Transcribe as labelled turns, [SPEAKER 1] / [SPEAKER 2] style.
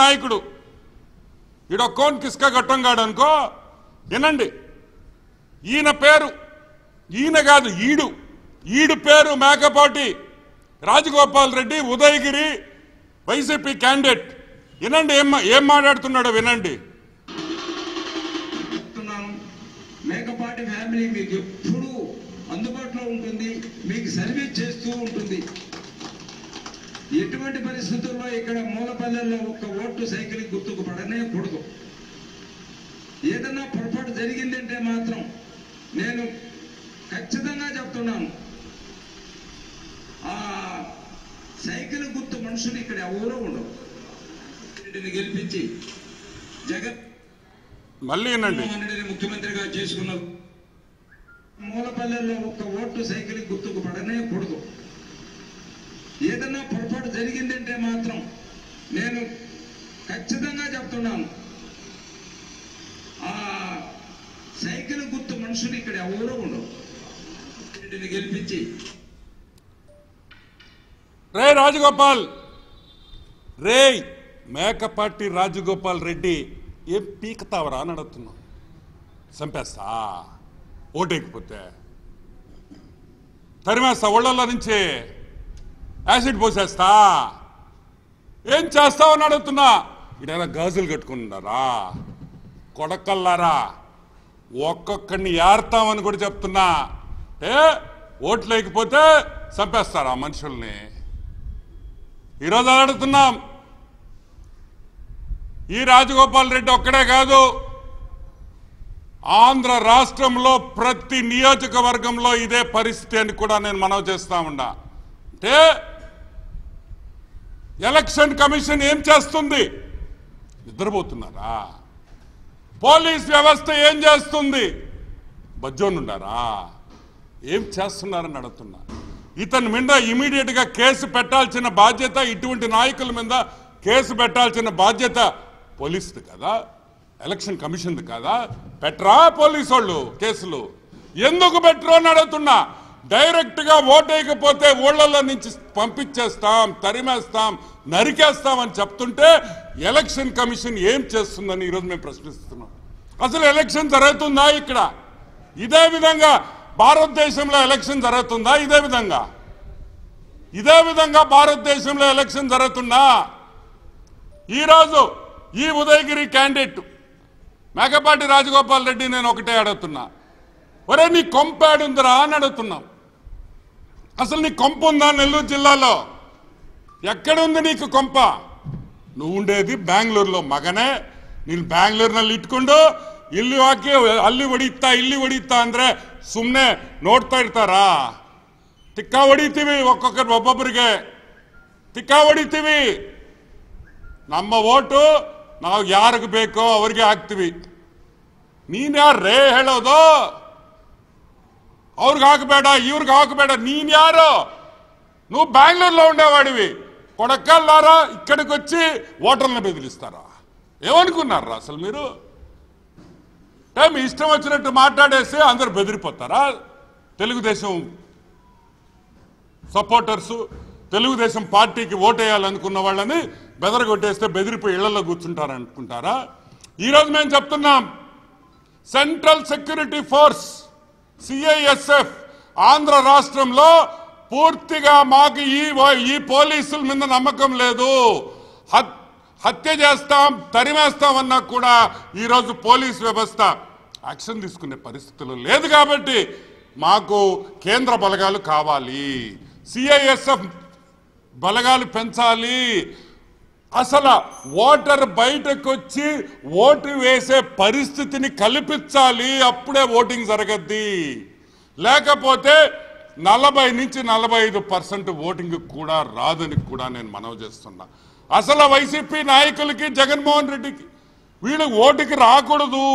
[SPEAKER 1] నాయకుడు ఈడొక్కోన్ కిస్కా గట్టంగాడు అనుకో వినండి. ఈయన పేరు ఈయన కాదు ఈడు పేరు మేకపాటి రాజగోపాల్ రెడ్డి, ఉదయగిరి వైసీపీ క్యాండిడేట్. వినండి ఏం మాట్లాడుతున్నాడో వినండి.
[SPEAKER 2] మేకపాటి ఫ్యామిలీ మీకు ఎప్పుడు అందుబాటులో ఉంటుంది, మీకు సర్వీస్ చేస్తూ ఉంటుంది. ఎటువంటి పరిస్థితుల్లో ఇక్కడ మూలపల్లెల్లో ఒక్క ఓటు సైకిల్ గుర్తుకు పడనే కూడదు. ఏదన్నా పొరపాటు జరిగిందంటే మాత్రం నేను ఖచ్చితంగా చెప్తున్నాను, ఆ సైకిల్ గుర్తు మనుషులు ఇక్కడ ఎవరూ ఉండవు. గెలిపించి జగన్
[SPEAKER 1] మళ్ళీ
[SPEAKER 2] ముఖ్యమంత్రిగా చేసుకున్నారు. మూలపల్లెల్లో ఒక్క ఓటు సైకిల్ గుర్తుకు పడనే కూడదు. ఏదన్నా పొరపాటు జరిగిందంటే మాత్రం నేను ఖచ్చితంగా చెప్తున్నాను, ఆ సైకిల్ గుర్తు మనుషులు ఇక్కడ ఎవరూ ఉండవు. గెలిపించి
[SPEAKER 1] రే రాజగోపాల్ రే మేకపాటి రాజగోపాల్ రెడ్డి ఏం పీకతావరా అని అడుగుతున్నావు. చంపేస్తా ఓటేకపోతే, తరిమేస్తా, ఒళ్ళల్లో నుంచి యాసిడ్ పోసేస్తా, ఏం చేస్తావని అడుగుతున్నా. ఇడైనా గాజులు కట్టుకున్నారా కొడకల్లారా, ఒక్కొక్కడిని ఏర్తామని కూడా చెప్తున్నా. ఓట్లు లేకపోతే చంపేస్తారా మనుషుల్ని. ఈరోజు అడుగుతున్నాం, ఈ రాజగోపాల్ రెడ్డి ఒక్కడే కాదు, ఆంధ్ర రాష్ట్రంలో ప్రతి నియోజకవర్గంలో ఇదే పరిస్థితి అని కూడా నేను మనవి చేస్తా ఉన్నా. అంటే ఎలక్షన్ కమిషన్ ఏం చేస్తుంది? నిద్రపోతున్నారా? పోలీస్ వ్యవస్థ ఏం చేస్తుంది? బజ్జోనుండారా? ఏం చేస్తున్నారని అడుగుతున్నా. ఇతని మీద ఇమీడియట్ గా కేసు పెట్టాల్సిన బాధ్యత, ఇటువంటి నాయకుల మీద కేసు పెట్టాల్సిన బాధ్యత పోలీసుది కదా, ఎలక్షన్ కమిషన్ది కదా. పెట్టరా పోలీసు వాళ్ళు కేసులు? ఎందుకు పెట్టరు అని అడుగుతున్నా. డైరెక్ట్ గా ఓటేయకపోతే ఊళ్ళల్లో నుంచి పంపించేస్తాం, తరిమేస్తాం, నరికేస్తాం అని చెప్తుంటే ఎలక్షన్ కమిషన్ ఏం చేస్తుందని ఈరోజు మేము ప్రశ్నిస్తున్నాం. అసలు ఎలక్షన్ జరుగుతుందా ఇక్కడ? ఇదే విధంగా భారతదేశంలో ఎలక్షన్ జరుగుతుందా? ఇదే విధంగా భారతదేశంలో ఎలక్షన్ జరుగుతుందా? ఈరోజు ఈ ఉదయగిరి క్యాండిడేట్ మేకపాటి రాజగోపాల్ రెడ్డి నేను ఒకటే అడుగుతున్నా, ఒరే నీ కొంపాడుందిరా అని అడుగుతున్నాం. అసలు నీ కొంప ఉందా నెల్లూరు జిల్లాలో? ఎక్కడుంది నీకు కొంప? నువ్వు ఉండేది బెంగళూరులో ಮಗನೇ. ನೀನು ಬ್ಯಾಂಗ್ಳೂರಿನಲ್ಲಿ ಇಟ್ಕೊಂಡು ಇಲ್ಲಿ ಹಾಕಿ ಅಲ್ಲಿ ಹೊಡಿತಾ ಅಂದ್ರೆ ಸುಮ್ಮನೆ ನೋಡ್ತಾ ಇರ್ತಾರಾ? ತಿಕ್ಕ ಹೊಡಿತೀವಿ, ಒಬ್ಬೊಬ್ಬರಿಗೆ ತಿಕ್ಕ ಹೊಡಿತೀವಿ. ನಮ್ಮ ಓಟು ನಾವು ಯಾರಿಗೆ ಬೇಕೋ ಅವ್ರಿಗೆ ಹಾಕ್ತೀವಿ. ನೀನ್ ಯಾರೇ ಹೇಳೋದು? ಅವ್ರಿಗೆ ಹಾಕಬೇಡ, ಇವ್ರಿಗೆ ಹಾಕಬೇಡ. ನೀನ್ యారు? నువ్వు బెంగళూరులో ఉండేవాడివి. కొడకల్లారా ఇక్కడికి వచ్చి ఓటర్లను బెదిరిస్తారా? ఏమనుకున్నారా అసలు మీరు? మీ ఇష్టం వచ్చినట్టు మాట్లాడేసి అందరు బెదిరిపోతారా? తెలుగుదేశం సపోర్టర్సు, తెలుగుదేశం పార్టీకి ఓటేయాలనుకున్న వాళ్ళని బెదరగొట్టేస్తే బెదిరిపోయి ఇళ్లలో కూర్చుంటారనుకుంటారా? ఈరోజు మేము చెప్తున్నాం, central security force CISF Andhra రాష్ట్రంలో పూర్తిగా మాకు ఈ పోలీసుల మీద నమ్మకం లేదు. హత్య చేస్తాం, తరిమేస్తామన్నా కూడా ఈరోజు పోలీస్ వ్యవస్థ యాక్షన్ తీసుకునే పరిస్థితులు లేదు. కాబట్టి మాకు కేంద్ర బలగాలు కావాలి, సిఐఎస్ఎఫ్ బలగాలు పెంచాలి. అసలు ఓటర్ బయటకు వచ్చి ఓటు వేసే పరిస్థితిని కల్పించాలి. అప్పుడే ఓటింగ్ జరగద్ది. లేకపోతే 40 నుంచి 45% ఓటింగ్ కూడా రాదని కూడా నేను మనవి చేస్తున్నా. అసలు వైసీపీ నాయకులకి, జగన్మోహన్ రెడ్డికి వీళ్ళు ఓటుకి రాకూడదు.